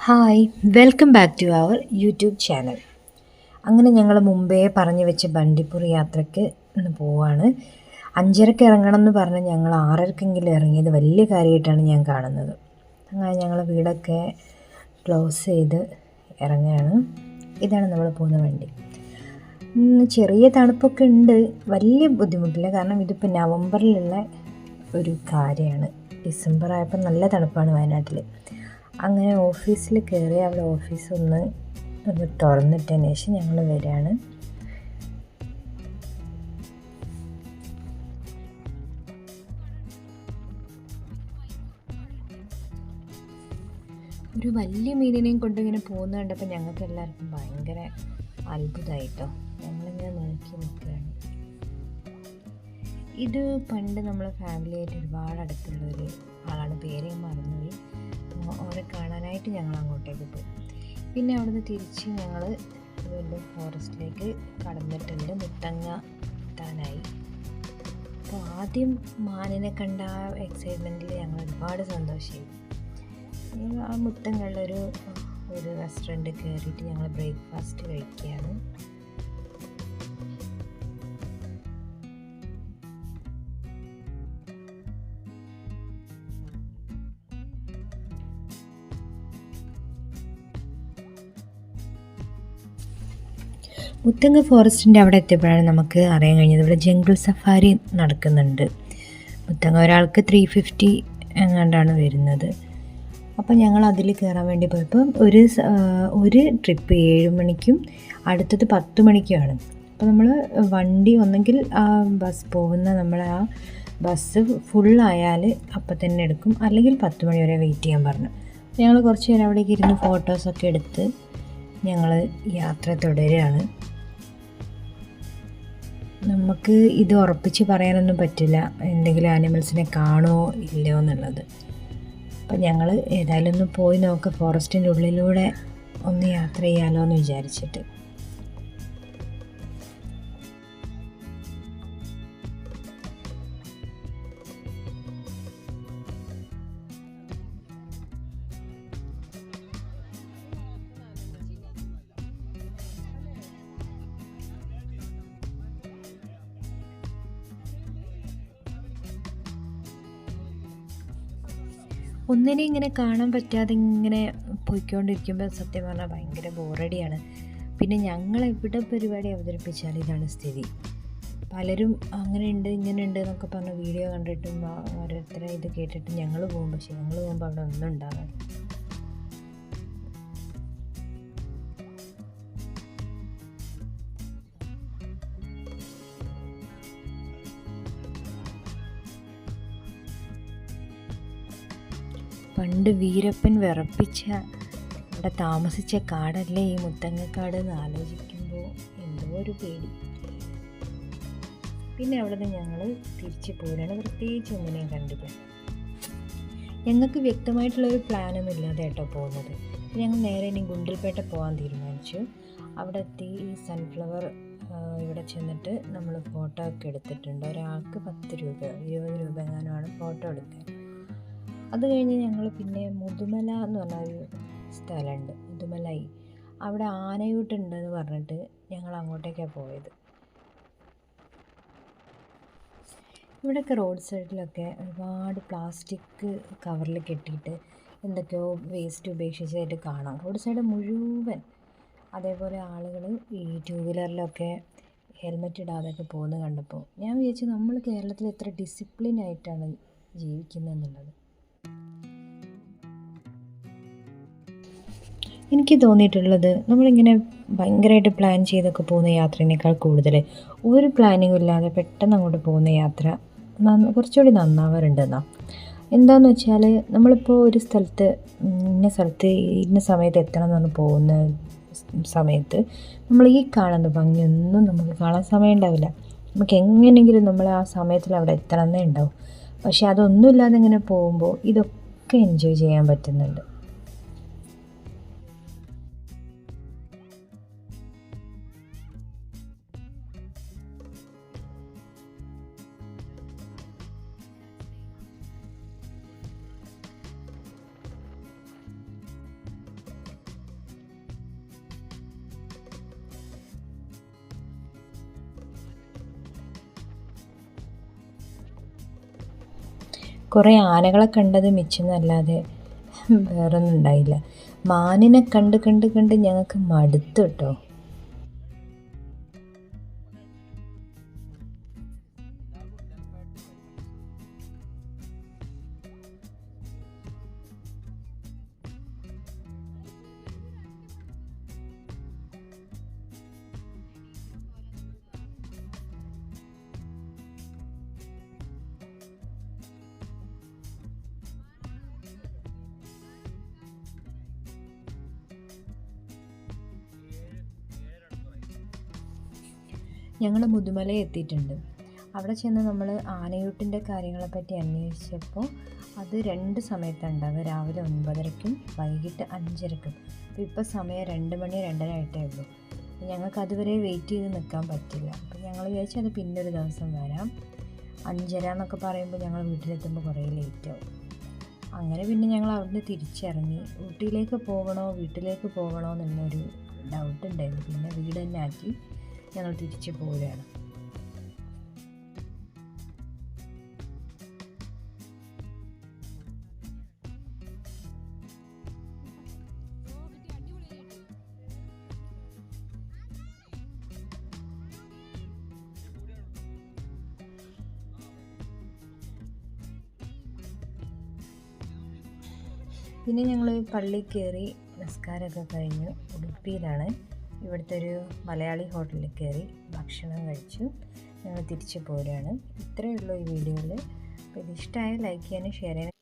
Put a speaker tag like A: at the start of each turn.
A: Hi welcome back to our YouTube channel. അങ്ങനെ ഞങ്ങൾ മുമ്പേ പറഞ്ഞു വെച്ച ബണ്ടിപ്പൂർ യാത്രയ്ക്ക് ഇന്ന് പോവാണ്. 5:30 ഇറങ്ങണം എന്ന് പറഞ്ഞ് ഞങ്ങൾ 6:30 ഇറങ്ങിയത് വലിയ കാര്യമായിട്ടാണ് ഞാൻ കാണുന്നത്. അങ്ങനെ ഞങ്ങൾ വീടൊക്കെ ക്ലോസ് ചെയ്ത് ഇറങ്ങുകയാണ്. ഇതാണ് നമ്മൾ പോകുന്ന വണ്ടി. ചെറിയ തണുപ്പൊക്കെ ഉണ്ട്, വലിയ ബുദ്ധിമുട്ടില്ല. കാരണം ഇതിപ്പോൾ നവംബറിലുള്ള ഒരു കാര്യമാണ്. ഡിസംബർ ആയപ്പോൾ നല്ല തണുപ്പാണ് വയനാട്ടിൽ. അങ്ങനെ ഓഫീസിൽ കയറി അവിടെ ഓഫീസൊന്ന് തുറന്നിട്ടതിന് ശേഷം ഞങ്ങൾ വരികയാണ്. ഒരു വലിയ മീനിനെയും കൊണ്ട് ഇങ്ങനെ പോകുന്നത് കണ്ടപ്പോൾ ഞങ്ങൾക്ക് എല്ലാവർക്കും ഭയങ്കര അത്ഭുതമായിട്ടോ. ഞങ്ങളിങ്ങനെ നോക്കി നിൽക്കുകയാണ്. ഇത് പണ്ട് നമ്മളെ ഫാമിലിയായിട്ട് ഒരുപാട് അടുത്തുള്ളൊരു ആളാണ്, പേര് ഞാൻ മറന്നുപോയി. അവരെ കാണാനായിട്ട് ഞങ്ങൾ അങ്ങോട്ടേക്ക് പോയി. പിന്നെ അവിടുന്ന് തിരിച്ച് ഞങ്ങൾ വീണ്ടും ഫോറസ്റ്റിലേക്ക് കടന്നിട്ടുണ്ട്. മുത്തങ്ങ എത്താനായി. അപ്പോൾ ആദ്യം മാനിനെ കണ്ട ആ എക്സൈറ്റ്മെൻറ്റിൽ ഞങ്ങൾ ഒരുപാട് സന്തോഷമായി. ആ മുത്തങ്ങയുള്ളൊരു റെസ്റ്റോറൻറ്റ് കയറിയിട്ട് ഞങ്ങൾ ബ്രേക്ക്ഫാസ്റ്റ് കഴിക്കുകയാണ്. മുത്തങ്ങ ഫോറസ്റ്റിൻ്റെ അവിടെ എത്തിയപ്പോഴാണ് നമുക്ക് അറിയാൻ കഴിഞ്ഞത് ഇവിടെ ജംഗിൾ സഫാരി നടക്കുന്നുണ്ട്. മുത്തങ്ങ ഒരാൾക്ക് 350 എങ്ങാണ്ടാണ് വരുന്നത്. അപ്പോൾ ഞങ്ങൾ അതിൽ കയറാൻ വേണ്ടി പോയപ്പോൾ ഒരു ട്രിപ്പ് 7 മണിക്കും അടുത്തത് 10 മണിക്കുമാണ്. അപ്പോൾ നമ്മൾ വണ്ടി ഒന്നെങ്കിൽ ആ ബസ് പോകുന്ന നമ്മളെ ആ ബസ് ഫുള്ളായാൽ അപ്പം തന്നെ എടുക്കും, അല്ലെങ്കിൽ 10 മണി വരെ വെയിറ്റ് ചെയ്യാൻ പറഞ്ഞു. ഞങ്ങൾ കുറച്ച് നേരം അവിടേക്ക് ഇരുന്ന് ഫോട്ടോസൊക്കെ എടുത്ത് ഞങ്ങൾ യാത്ര തുടരുകയാണ്. നമുക്ക് ഇത് ഉറപ്പിച്ച് പറയാനൊന്നും പറ്റില്ല എന്തെങ്കിലും ആനിമൽസിനെ കാണുമോ ഇല്ലയോ എന്നുള്ളത്. അപ്പം ഞങ്ങൾ ഏതായാലും ഒന്ന് പോയി നോക്കാം, ഫോറസ്റ്റിൻ്റെ ഉള്ളിലൂടെ ഒന്ന് യാത്ര ചെയ്യാമല്ലോ എന്ന് വിചാരിച്ചിട്ട്. ഒന്നിനെ ഇങ്ങനെ കാണാൻ പറ്റാതെ ഇങ്ങനെ പോയിക്കൊണ്ടിരിക്കുമ്പോൾ സത്യം പറഞ്ഞാൽ ഭയങ്കര ബോറടിയാണ്. പിന്നെ ഞങ്ങൾ എവിടെ പരിപാടി അവതരിപ്പിച്ചാൽ ഇതാണ് സ്ഥിതി. പലരും അങ്ങനെ ഉണ്ട് ഇങ്ങനെ ഉണ്ട് എന്നൊക്കെ പറഞ്ഞ് വീഡിയോ കണ്ടിട്ടും ഓരോരുത്തരെ ഇത് കേട്ടിട്ട് ഞങ്ങൾ പോകും. പക്ഷേ ഞങ്ങൾ പോകുമ്പോൾ അവിടെ ഒന്നും ഉണ്ടാകാം. പണ്ട് വീരപ്പൻ വിറപ്പിച്ച അവിടെ താമസിച്ച കാടല്ലേ ഈ മുത്തങ്ങക്കാട് എന്ന് ആലോചിക്കുമ്പോൾ എന്തോ ഒരു പേടി. പിന്നെ അവിടെ നിന്ന് ഞങ്ങൾ തിരിച്ച് പോരാണ്. പ്രത്യേകിച്ച് ഒന്നിനെയും കണ്ടില്ല. ഞങ്ങൾക്ക് വ്യക്തമായിട്ടുള്ളൊരു പ്ലാനൊന്നും ഇല്ലാതെ കേട്ടോ പോകുന്നത്. ഞങ്ങൾ നേരെ ഇനി ഗുണ്ടൽപേട്ട പോകാൻ തീരുമാനിച്ചു. അവിടെ എത്തി ഈ സൺഫ്ലവർ ഇവിടെ ചെന്നിട്ട് നമ്മൾ ഫോട്ടോ ഒക്കെ എടുത്തിട്ടുണ്ട്. ഒരാൾക്ക് 10 രൂപ 20 രൂപ എങ്ങാനുമാണ് ഫോട്ടോ എടുക്കാൻ. അത് കഴിഞ്ഞ് ഞങ്ങൾ പിന്നെ മുതുമല എന്ന് പറഞ്ഞൊരു സ്ഥലമുണ്ട്, മുതുമലൈ. അവിടെ ആനയൂട്ടുണ്ടെന്ന് പറഞ്ഞിട്ട് ഞങ്ങൾ അങ്ങോട്ടേക്കാണ് പോയത്. ഇവിടെയൊക്കെ റോഡ് സൈഡിലൊക്കെ ഒരുപാട് പ്ലാസ്റ്റിക് കവറിൽ കെട്ടിയിട്ട് എന്തൊക്കെയോ വേസ്റ്റ് ഉപേക്ഷിച്ചതായിട്ട് കാണാം റോഡ് സൈഡ് മുഴുവൻ. അതേപോലെ ആളുകൾ ഈ 2 വീലറിലൊക്കെ ഹെൽമെറ്റ് ഇടാതെയൊക്കെ പോകുന്നത് കണ്ടപ്പോൾ ഞാൻ വിചാരിച്ചു നമ്മൾ കേരളത്തിൽ എത്ര ഡിസിപ്ലിനായിട്ടാണ് ജീവിക്കുന്നതെന്നുള്ളത്. എനിക്ക് തോന്നിയിട്ടുള്ളത് നമ്മളിങ്ങനെ ഭയങ്കരമായിട്ട് പ്ലാൻ ചെയ്തൊക്കെ പോകുന്ന യാത്രേനേക്കാൾ കൂടുതൽ ഒരു പ്ലാനിങ്ങും ഇല്ലാതെ പെട്ടെന്ന് അങ്ങോട്ട് പോകുന്ന യാത്ര കുറച്ചുകൂടി നന്നാവാറുണ്ടെന്നാണ്. എന്താണെന്ന് വെച്ചാൽ നമ്മളിപ്പോൾ ഒരു സ്ഥലത്ത് ഇന്ന സമയത്ത് എത്തണം എന്ന് പറഞ്ഞ് പോകുന്ന സമയത്ത് നമ്മൾ ഈ കാണുന്ന ഭംഗിയൊന്നും നമുക്ക് കാണാൻ സമയം ഉണ്ടാവില്ല. നമുക്ക് എങ്ങനെയെങ്കിലും നമ്മൾ ആ സമയത്തിൽ അവിടെ എത്തണം എന്നേ ഉണ്ടാവും. പക്ഷേ അതൊന്നും ഇല്ലാതെ ഇങ്ങനെ പോകുമ്പോൾ ഇതൊക്കെ എൻജോയ് ചെയ്യാൻ പറ്റുന്നുണ്ട്. കുറേ ആനകളെ കണ്ടത് മിച്ചെന്നല്ലാതെ വേറൊന്നും ഉണ്ടായില്ല. മാനിനെ കണ്ട് കണ്ട് കണ്ട് ഞങ്ങൾക്ക് മടുത്തു കേട്ടോ. ഞങ്ങൾ മുതുമല എത്തിയിട്ടുണ്ട്. അവിടെ ചെന്ന് നമ്മൾ ആനയൂട്ടിൻ്റെ കാര്യങ്ങളെപ്പറ്റി അന്വേഷിച്ചപ്പോൾ അത് 2 സമയത്താണ് ഉണ്ടാവുക, രാവിലെ 9:30-ക്കും വൈകിട്ട് 5:30-ക്കും. അപ്പോൾ ഇപ്പോൾ സമയം 2 മണി 2:30 ആയിട്ടേ ഉള്ളൂ. ഞങ്ങൾക്ക് അതുവരെ വെയിറ്റ് ചെയ്ത് നിൽക്കാൻ പറ്റില്ല. അപ്പോൾ ഞങ്ങൾ വിചാരിച്ചു അത് പിന്നൊരു ദിവസം വരാം. 5:30 എന്നൊക്കെ പറയുമ്പോൾ ഞങ്ങൾ വീട്ടിലെത്തുമ്പോൾ കുറേ ലേറ്റാവും. അങ്ങനെ പിന്നെ ഞങ്ങൾ അവിടുന്ന് തിരിച്ചിറങ്ങി. ഊട്ടിയിലേക്ക് പോകണോ വീട്ടിലേക്ക് പോകണോ എന്നൊരു ഡൗട്ട് ഉണ്ടായിരുന്നു. പിന്നെ വീട് തന്നെ ആക്കി ഞങ്ങൾ തിരിച്ച് പോവുകയാണ്. പിന്നെ ഞങ്ങൾ പള്ളി കയറി നിസ്കാരമൊക്കെ കഴിഞ്ഞു. ഉടുപ്പിയിലാണ്. ഇവിടുത്തെ ഒരു മലയാളി ഹോട്ടലിൽ കയറി ഭക്ഷണം കഴിച്ചു. ഞങ്ങൾ തിരിച്ച് പോരുകയാണ്. ഇത്രയേ ഉള്ളൂ ഈ വീഡിയോയിൽ. അപ്പോൾ ഇത് ഇഷ്ടമായ ലൈക്ക് ചെയ്യാനും ഷെയർ ചെയ്യാനും